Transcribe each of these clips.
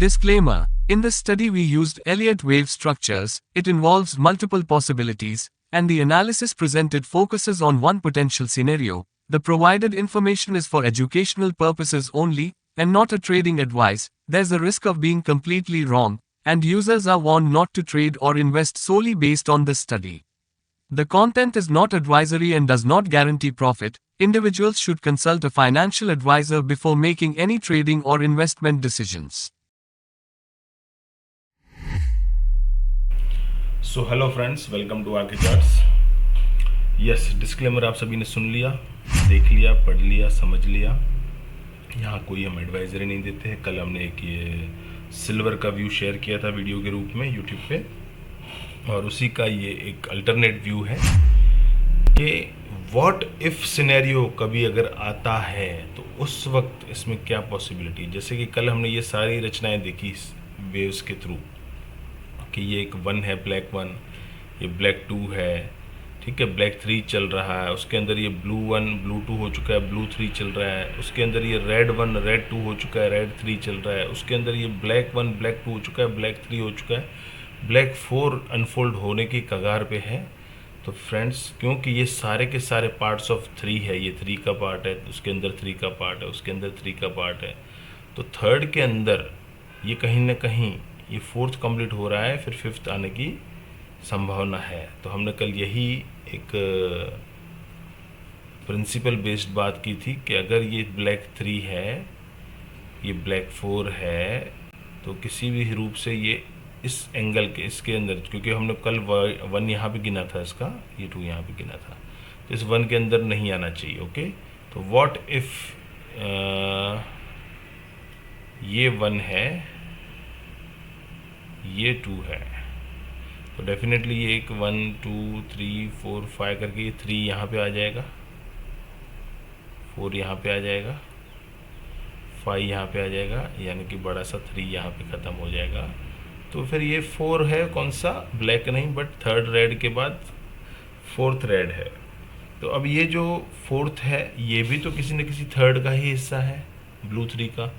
Disclaimer: in this study, we used Elliott wave structures. It involves multiple possibilities, and the analysis presented focuses on one potential scenario. The provided information is for educational purposes only, and not a trading advice. There's a risk of being completely wrong, and users are warned not to trade or invest solely based on this study. The content is not advisory and does not guarantee profit. Individuals should consult a financial advisor before making any trading or investment decisions. So hello friends, welcome to AK charts. Yes, disclaimer आप सभी ने सुन लिया, देख लिया, पढ़ लिया, समझ लिया। यहाँ कोई हम एडवाइजरी नहीं देते हैं। कल हमने एक ये सिल्वर का व्यू शेयर किया था वीडियो के रूप में यूट्यूब पे, और उसी का ये एक अल्टरनेट व्यू है कि व्हाट इफ सिनेरियो कभी अगर आता है तो उस वक्त इसमें क्या पॉसिबिलिटी। जैसे कि कल हमने ये सारी रचनाएं देखी वेव्स के थ्रू कि ये एक 1 है, ब्लैक 1, ये ब्लैक 2 है, ठीक है, ब्लैक 3 चल रहा है, उसके अंदर ये ब्लू 1, ब्लू 2 हो चुका है, ब्लू 3 चल रहा है, उसके अंदर ये रेड 1, रेड 2 हो चुका है, रेड 3 चल रहा है, उसके अंदर ये ब्लैक 1, ब्लैक 2 हो चुका है, ब्लैक 3 हो चुका है, ब्लैक 4 अनफोल्ड होने की कगार पे है। तो फ्रेंड्स, क्योंकि ये सारे के सारे पार्ट्स ऑफ 3 है, ये 3 का पार्ट है, उसके अंदर 3 का पार्ट है, उसके अंदर 3 का पार्ट है, तो थर्ड के अंदर ये कहीं ना कहीं ये 4th कंप्लीट हो रहा है, फिर 5th आने की संभावना है। तो हमने कल यही एक प्रिंसिपल बेस्ड बात की थी कि अगर ये ब्लैक 3 है, ये ब्लैक 4 है, तो किसी भी रूप से ये इस एंगल के इसके अंदर, क्योंकि हमने कल 1 यहाँ पे गिना था, इसका ये 2 यहाँ पे गिना था, तो इस 1 के अंदर नहीं आना चाहिए। ओके, तो व्हाट इफ ये 1 है, ये 2 है, तो डेफिनेटली ये एक 1 2 3 4 5 करके ये 3 यहाँ पे आ जाएगा, 4 यहाँ पे आ जाएगा, 5 यहाँ पे आ जाएगा, यानी कि बड़ा सा 3 यहाँ पे ख़त्म हो जाएगा। तो फिर ये 4 है, कौन सा, ब्लैक नहीं बट थर्ड रेड के बाद 4th रेड है। तो अब ये जो 4th है, ये भी तो किसी न किसी थर्ड का ही हिस्सा है, ब्लू 3 का।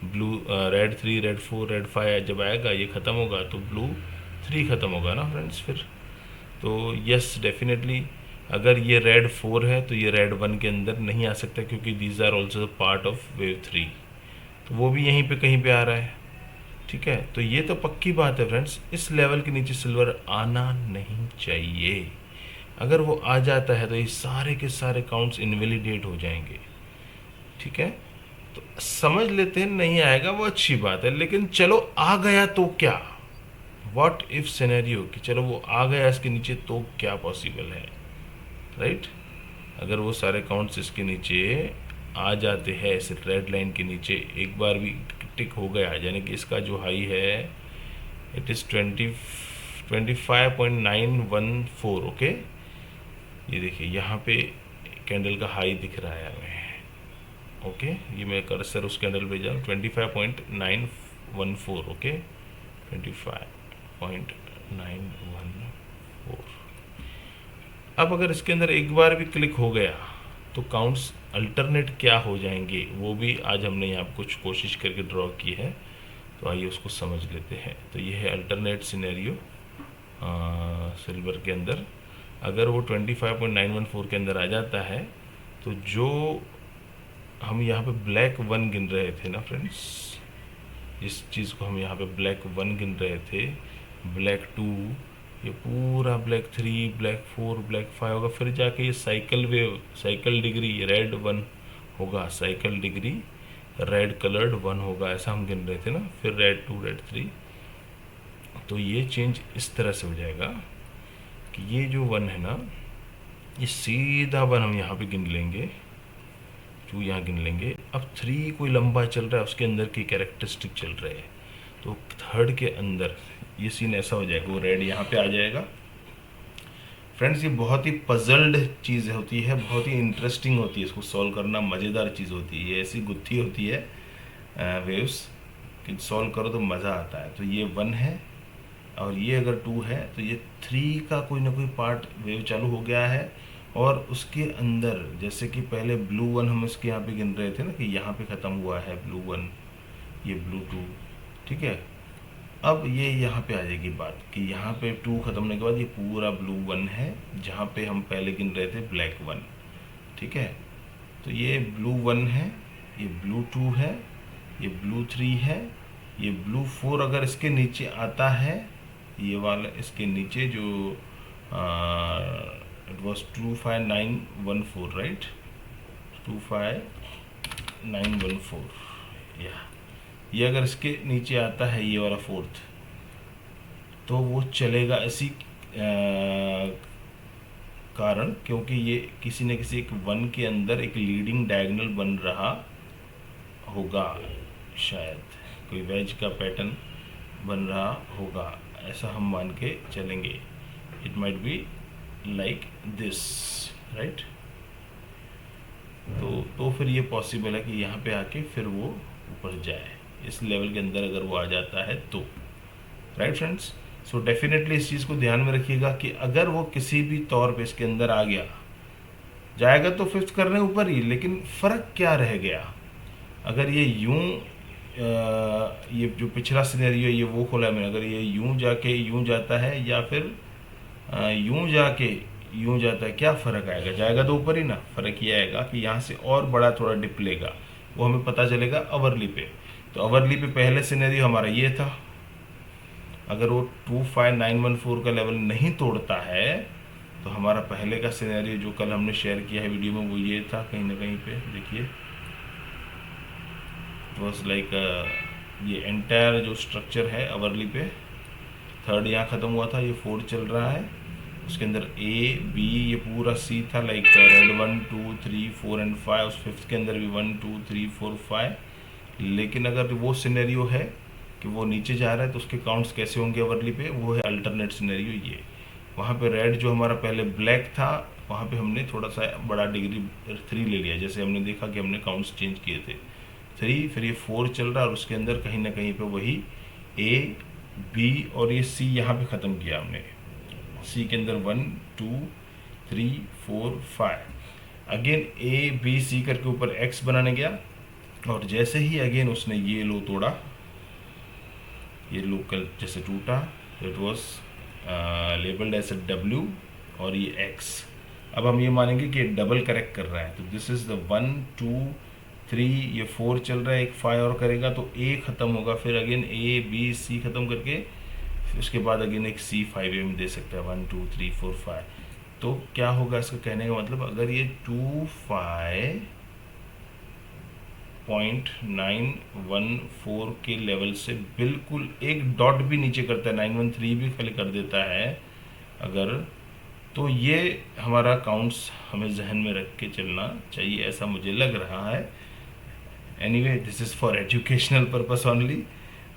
ब्लू रेड 3, रेड 4, रेड 5 जब आएगा, ये ख़त्म होगा तो ब्लू 3 ख़त्म होगा ना फ्रेंड्स फिर। तो यस, डेफिनेटली अगर ये रेड 4 है तो ये रेड 1 के अंदर नहीं आ सकता, क्योंकि these are also part of wave 3, तो वो भी यहीं पे कहीं पे आ रहा है। ठीक है, तो ये तो पक्की बात है फ्रेंड्स, इस लेवल के नीचे सिल्वर आना नहीं चाहिए। अगर वो आ जाता है तो ये सारे के सारे काउंट्स इनवैलिडेट हो जाएंगे। ठीक है, तो समझ लेते हैं, नहीं आएगा वो अच्छी बात है, लेकिन चलो आ गया तो क्या, व्हाट इफ सिनेरियो कि चलो वो आ गया इसके नीचे तो क्या पॉसिबल है, राइट। अगर वो सारे काउंट्स इसके नीचे आ जाते हैं, इस रेड लाइन के नीचे एक बार भी टिक हो गया, यानी कि इसका जो हाई है इट इज़ 25.914। ओके, ये देखिए यहाँ पे कैंडल का हाई दिख रहा है हमें। ओके, ये मैं कर्सर उस कैंडल पे जाऊँ, 25.914। ओके, 25.914। अब अगर इसके अंदर एक बार भी क्लिक हो गया तो काउंट्स अल्टरनेट क्या हो जाएंगे, वो भी आज हमने यहाँ पर कुछ कोशिश करके ड्रॉ की है, तो आइए उसको समझ लेते हैं। तो ये है अल्टरनेट सिनेरियो सिल्वर के अंदर। अगर वो 25.914 के अंदर आ जाता है तो जो हम यहाँ पे ब्लैक 1 गिन रहे थे ना फ्रेंड्स, इस चीज़ को हम यहाँ पे ब्लैक 1 गिन रहे थे, ब्लैक 2, ये पूरा ब्लैक 3, ब्लैक 4, ब्लैक 5 होगा, फिर जाके ये cycle wave, cycle degree red 1 होगा, साइकिल डिग्री रेड कलर्ड 1 होगा, ऐसा हम गिन रहे थे ना, फिर रेड 2, रेड 3। तो ये चेंज इस तरह से हो जाएगा कि ये जो 1 है ना, ये सीधा 1 हम यहाँ पे गिन लेंगे, 2 यहाँ गिन लेंगे। अब 3 कोई लंबा चल रहा है, उसके अंदर की कैरेक्टरिस्टिक चल रहे हैं, तो थर्ड के अंदर ये सीन ऐसा हो जाएगा, वो रेड यहाँ पे आ जाएगा। फ्रेंड्स, ये बहुत ही पजल्ड चीज़ होती है, बहुत ही इंटरेस्टिंग होती है, इसको सॉल्व करना मज़ेदार चीज़ होती है। ये ऐसी गुत्थी होती है वेव्स कि सॉल्व करो तो मज़ा आता है। तो ये 1 है और ये अगर 2 है तो ये 3 का कोई ना कोई पार्ट वेव चालू हो गया है, और उसके अंदर जैसे कि पहले ब्लू 1 हम इसके यहाँ पे गिन रहे थे ना कि यहाँ पे ख़त्म हुआ है ब्लू 1, ये ब्लू 2, ठीक है। अब ये यहाँ पे आ जाएगी बात कि यहाँ पे 2 ख़त्म होने के बाद ये पूरा ब्लू 1 है, जहाँ पे हम पहले गिन रहे थे ब्लैक 1। ठीक है, तो ये ब्लू 1 है, ये ब्लू 2 है, ये ब्लू 3 है, ये ब्लू 4 अगर इसके नीचे आता है, ये वाला इसके नीचे जो इट वॉज 25914 राइट, 25914 या ये अगर इसके नीचे आता है ये वाला 4th, तो वो चलेगा इसी कारण, क्योंकि ये किसी न किसी एक 1 के अंदर एक लीडिंग डायगोनल बन रहा होगा, शायद कोई वेज का पैटर्न बन रहा होगा, ऐसा हम मान के चलेंगे। It might be like this right. तो फिर ये पॉसिबल है कि यहाँ पे आके फिर वो ऊपर जाए, इस लेवल के अंदर अगर वो आ जाता है तो, राइट फ्रेंड्स। सो डेफिनेटली इस चीज़ को ध्यान में रखिएगा कि अगर वो किसी भी तौर पे इसके अंदर आ गया, जाएगा तो 5th करने ऊपर ही, लेकिन फ़र्क क्या रह गया अगर ये यूं ये जो पिछला सिनेरियो ये वो खोला मैंने, अगर ये यूं जाके यूं जाता है या फिर यूं जाके यूं जाता है, क्या फ़र्क आएगा? जाएगा तो ऊपर ही ना। फ़र्क ये आएगा कि यहाँ से और बड़ा थोड़ा डिप लेगा, वो हमें पता चलेगा अवरली पे। तो अवरली पे पहले सिनेरियो हमारा ये था, अगर वो 25914 का लेवल नहीं तोड़ता है तो हमारा पहले का सिनेरियो जो कल हमने शेयर किया है वीडियो में, वो ये था कहीं ना कहीं पे देखिए, वॉज लाइक ये एंटायर जो स्ट्रक्चर है अवरली पे, 3rd यहाँ ख़त्म हुआ था, ये 4 चल रहा है, उसके अंदर A B ये पूरा C था, लाइक रेड 1 2 3 4 एंड 5, उस 5th के अंदर भी 1 2 3 4 5। लेकिन अगर वो सिनेरियो है कि वो नीचे जा रहा है तो उसके काउंट्स कैसे होंगे अवरली पे, वो है अल्टरनेट सिनेरियो ये। वहाँ पे रेड जो हमारा पहले ब्लैक था, वहाँ पे हमने थोड़ा सा बड़ा डिग्री 3 ले लिया, जैसे हमने देखा कि हमने काउंट्स चेंज किए थे 3, फिर ये 4 चल रहा है और उसके अंदर कहीं ना कहीं पे वही A B और ये C यहाँ पे ख़त्म किया हमने, C के अंदर 1 2 3 4 5, अगेन A B C करके ऊपर X बनाने गया, और जैसे ही अगेन उसने ये लो तोड़ा, ये लो कल जैसे टूटा, it was labelled as W और ये X। अब हम ये मानेंगे कि डबल करेक्ट कर रहा है, तो दिस इज़ द 1 2 3, ये 4 चल रहा है, एक 5 और करेगा तो A ख़त्म होगा, फिर अगेन A B C ख़त्म करके उसके बाद अगेन एक C 5 में दे सकता है 1 2 3 4 5। तो क्या होगा इसका कहने का मतलब, अगर ये 25.914 के लेवल से बिल्कुल एक डॉट भी नीचे करता है, 913 भी खाली कर देता है अगर, तो ये हमारा काउंट्स हमें जहन में रख के चलना चाहिए, ऐसा मुझे लग रहा है। Anyway this is for educational purpose only.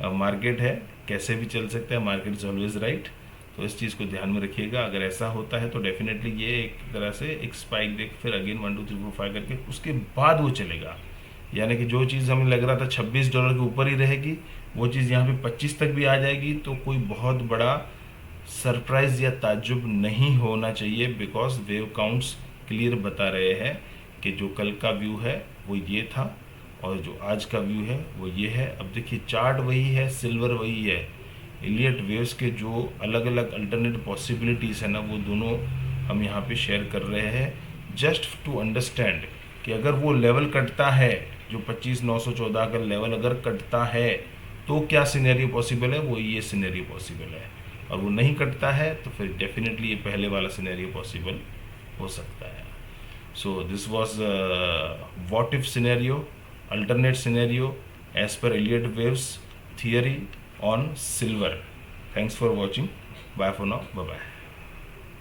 Market है, कैसे भी चल सकता है, मार्केट इज़ ऑलवेज राइट। तो इस चीज़ को ध्यान में रखिएगा। अगर ऐसा होता है तो डेफिनेटली ये एक तरह से एक स्पाइक देख फिर अगेन 1 2 3 4 5 करके उसके बाद वो चलेगा, यानी कि जो चीज़ हमें लग रहा था $26 के ऊपर ही रहेगी, वो चीज़ यहाँ पे 25 तक भी आ जाएगी, तो कोई बहुत बड़ा सरप्राइज़ या ताज्जुब नहीं होना चाहिए, बिकॉज वेव काउंट्स क्लियर बता रहे हैं कि जो कल का व्यू है वो ये था और जो आज का व्यू है वो ये है। अब देखिए चार्ट वही है, सिल्वर वही है, एलियट वेव्स के जो अलग अलग अल्टरनेट पॉसिबिलिटीज़ है ना, वो दोनों हम यहाँ पे शेयर कर रहे हैं, जस्ट टू अंडरस्टैंड कि अगर वो लेवल कटता है, जो 25,914 का लेवल अगर कटता है तो क्या सिनेरियो पॉसिबल है, वो ये सिनेरियो पॉसिबल है, और वो नहीं कटता है तो फिर डेफिनेटली ये पहले वाला सिनेरियो पॉसिबल हो सकता है। So this was what if scenario, alternate scenario as per Elliott waves theory on silver. Thanks for watching. Bye for now. Bye bye.